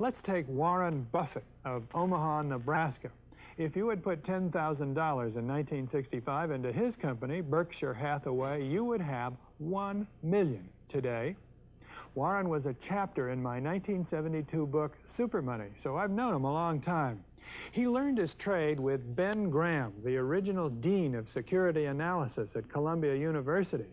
Let's take Warren Buffett of Omaha, Nebraska. If you had put $10,000 in 1965 into his company, Berkshire Hathaway, you would have $1 million today. Warren was a chapter in my 1972 book, Super Money, so I've known him a long time. He learned his trade with Ben Graham, the original dean of security analysis at Columbia University.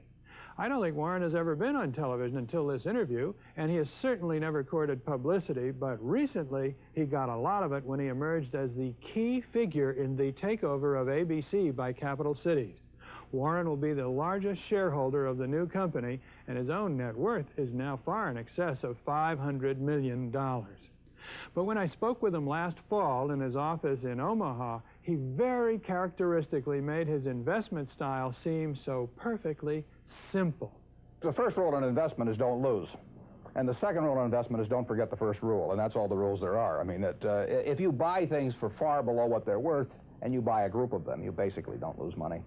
I don't think Warren has ever been on television until this interview, and he has certainly never courted publicity, but recently he got a lot of it when he emerged as the key figure in the takeover of ABC by Capital Cities. Warren will be the largest shareholder of the new company, and his own net worth is now far in excess of $500 million. But when I spoke with him last fall in his office in Omaha, he very characteristically made his investment style seem so perfectly simple. The first rule in investment is don't lose. And the second rule in investment is don't forget the first rule, and that's all the rules there are. I mean, if you buy things for far below what they're worth and you buy a group of them, you basically don't lose money.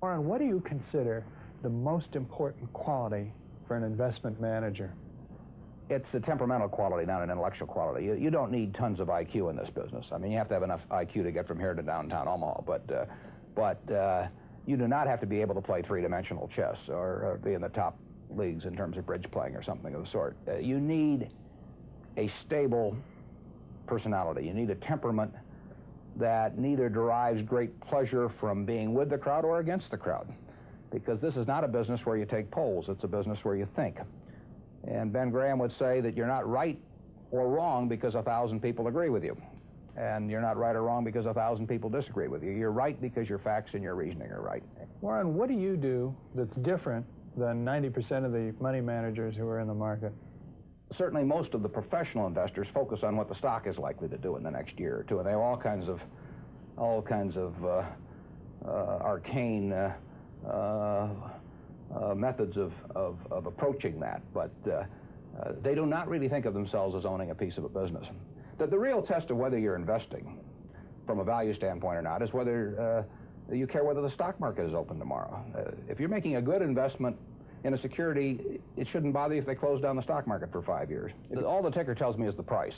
Warren, what do you consider the most important quality for an investment manager? It's a temperamental quality, not an intellectual quality. You don't need tons of IQ in this business. I mean, you have to have enough IQ to get from here to downtown Omaha, but you do not have to be able to play three-dimensional chess or be in the top leagues in terms of bridge playing or something of the sort. You need a stable personality. You need a temperament that neither derives great pleasure from being with the crowd or against the crowd, because this is not a business where you take polls. It's a business where you think. And Ben Graham would say that you're not right or wrong because 1,000 people agree with you. And you're not right or wrong because 1,000 people disagree with you. You're right because your facts and your reasoning are right. Warren, what do you do that's different than 90% of the money managers who are in the market? Certainly most of the professional investors focus on what the stock is likely to do in the next year or two, and they have all kinds of arcane methods of approaching that, but they do not really think of themselves as owning a piece of a business. The real test of whether you're investing from a value standpoint or not is whether you care whether the stock market is open tomorrow. If you're making a good investment in a security, it shouldn't bother you if they close down the stock market for 5 years. All the ticker tells me is the price.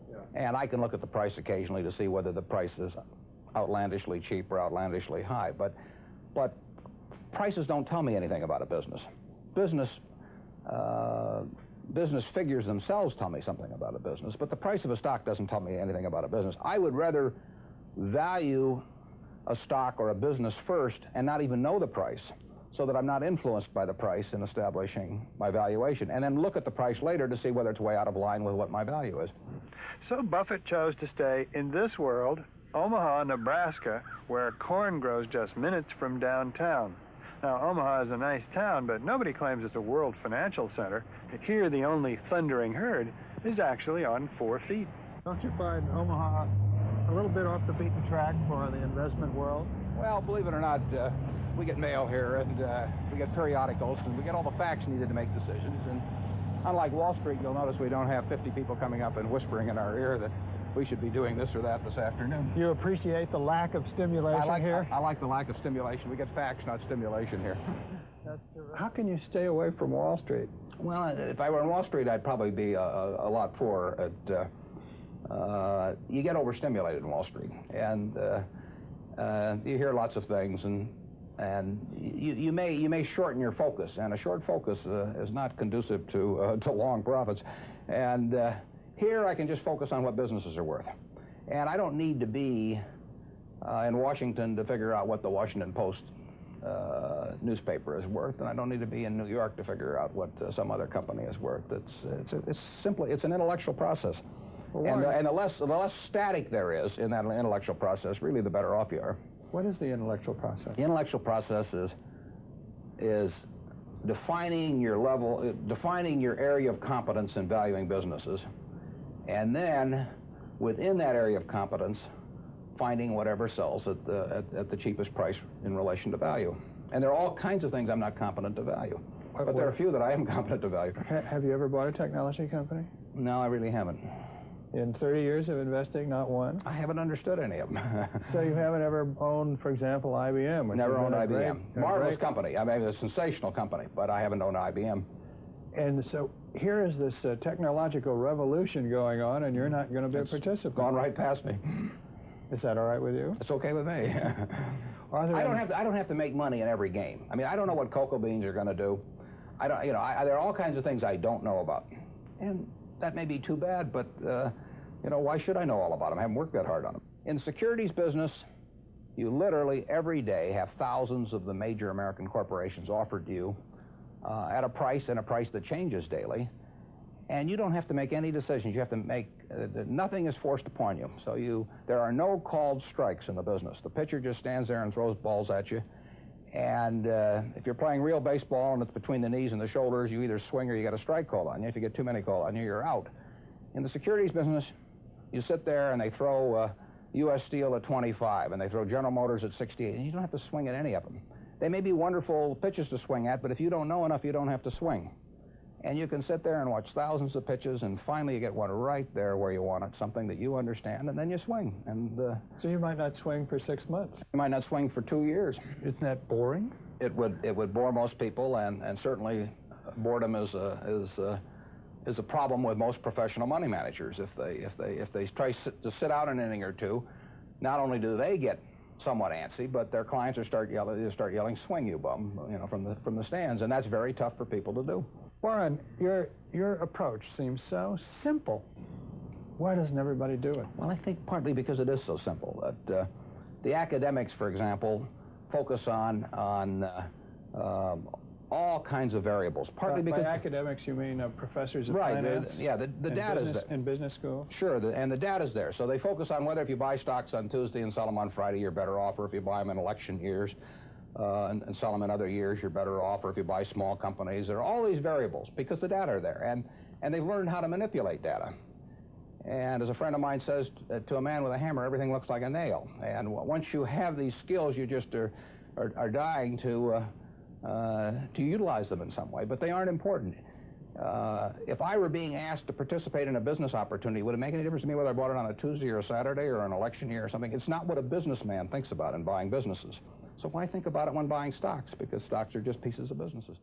Yeah. And I can look at the price occasionally to see whether the price is outlandishly cheap or outlandishly high. But prices don't tell me anything about a business. Business figures themselves tell me something about a business, but the price of a stock doesn't tell me anything about a business. I would rather value a stock or a business first and not even know the price, so that I'm not influenced by the price in establishing my valuation, and then look at the price later to see whether it's way out of line with what my value is. So Buffett chose to stay in this world, Omaha, Nebraska, where corn grows just minutes from downtown. Now, Omaha is a nice town, but nobody claims it's a world financial center. Here, the only thundering herd is actually on 4 feet. Don't you find Omaha a little bit off the beaten track for the investment world? Well, believe it or not, we get mail here, and we get periodicals, and we get all the facts needed to make decisions. And unlike Wall Street, you'll notice we don't have 50 people coming up and whispering in our ear that we should be doing this or that this afternoon. You appreciate the lack of stimulation here? I like the lack of stimulation. We get facts, not stimulation here. How can you stay away from Wall Street? Well, if I were on Wall Street, I'd probably be a lot poorer. You get overstimulated in Wall Street, and you hear lots of things, and you may shorten your focus, and a short focus is not conducive to long profits. And here I can just focus on what businesses are worth, and I don't need to be in Washington to figure out what the Washington Post newspaper is worth, and I don't need to be in New York to figure out what some other company is worth. It's an intellectual process. Well, and the less static there is in that intellectual process, really the better off you are. What is the intellectual process? The intellectual process is defining your area of competence in valuing businesses, and then within that area of competence, finding whatever sells at the cheapest price in relation to value. And there are all kinds of things I'm not competent to value, but there are a few that I am competent to value. Have you ever bought a technology company? No, I really haven't. In 30 years of investing, not one? I haven't understood any of them. So you haven't ever owned, for example, IBM? Never owned IBM. Marvelous company. I mean, a sensational company, but I haven't owned IBM. And so here is this technological revolution going on, and you're not going to be a participant. Gone right past me. Is that all right with you? It's okay with me. I don't have to make money in every game. I mean, I don't know what cocoa beans are going to do. There are all kinds of things I don't know about, and that may be too bad. But why should I know all about them? I haven't worked that hard on them. In the securities business, you literally every day have thousands of the major American corporations offered to you at a price that changes daily, and you don't have to make any decisions. You have to make nothing is forced upon you. So there are no called strikes in the business. The pitcher just stands there and throws balls at you, and if you're playing real baseball and it's between the knees and the shoulders, you either swing or you get a strike called on you. If you get too many called on you, you're out. In the securities business, you sit there and they throw U.S. Steel at 25, and they throw General Motors at 68, and you don't have to swing at any of them. They may be wonderful pitches to swing at, but if you don't know enough, you don't have to swing. And you can sit there and watch thousands of pitches, and finally you get one right there where you want it, something that you understand, and then you swing. And so you might not swing for 6 months. You might not swing for 2 years. Isn't that boring? It would bore most people, and certainly boredom is a problem with most professional money managers. If they try to sit out an inning or two, not only do they get somewhat antsy, but their clients start yelling, "Swing, you bum!" from the stands, and that's very tough for people to do. Warren, your approach seems so simple. Why doesn't everybody do it? Well, I think partly because it is so simple. That the academics, for example, focus on all kinds of variables. Partly because by academics, you mean professors of right, finance? Yeah, the data's there. In business school? Sure, and the data's there. So they focus on whether if you buy stocks on Tuesday and sell them on Friday, you're better off, or if you buy them in election years and sell them in other years, you're better off, or if you buy small companies. There are all these variables because the data are there, and they've learned how to manipulate data. And as a friend of mine says, to a man with a hammer, everything looks like a nail. And once you have these skills, you just are dying to utilize them in some way, but they aren't important. If I were being asked to participate in a business opportunity, would it make any difference to me whether I bought it on a Tuesday or a Saturday or an election year or something? It's not what a businessman thinks about in buying businesses. So why think about it when buying stocks? Because stocks are just pieces of businesses.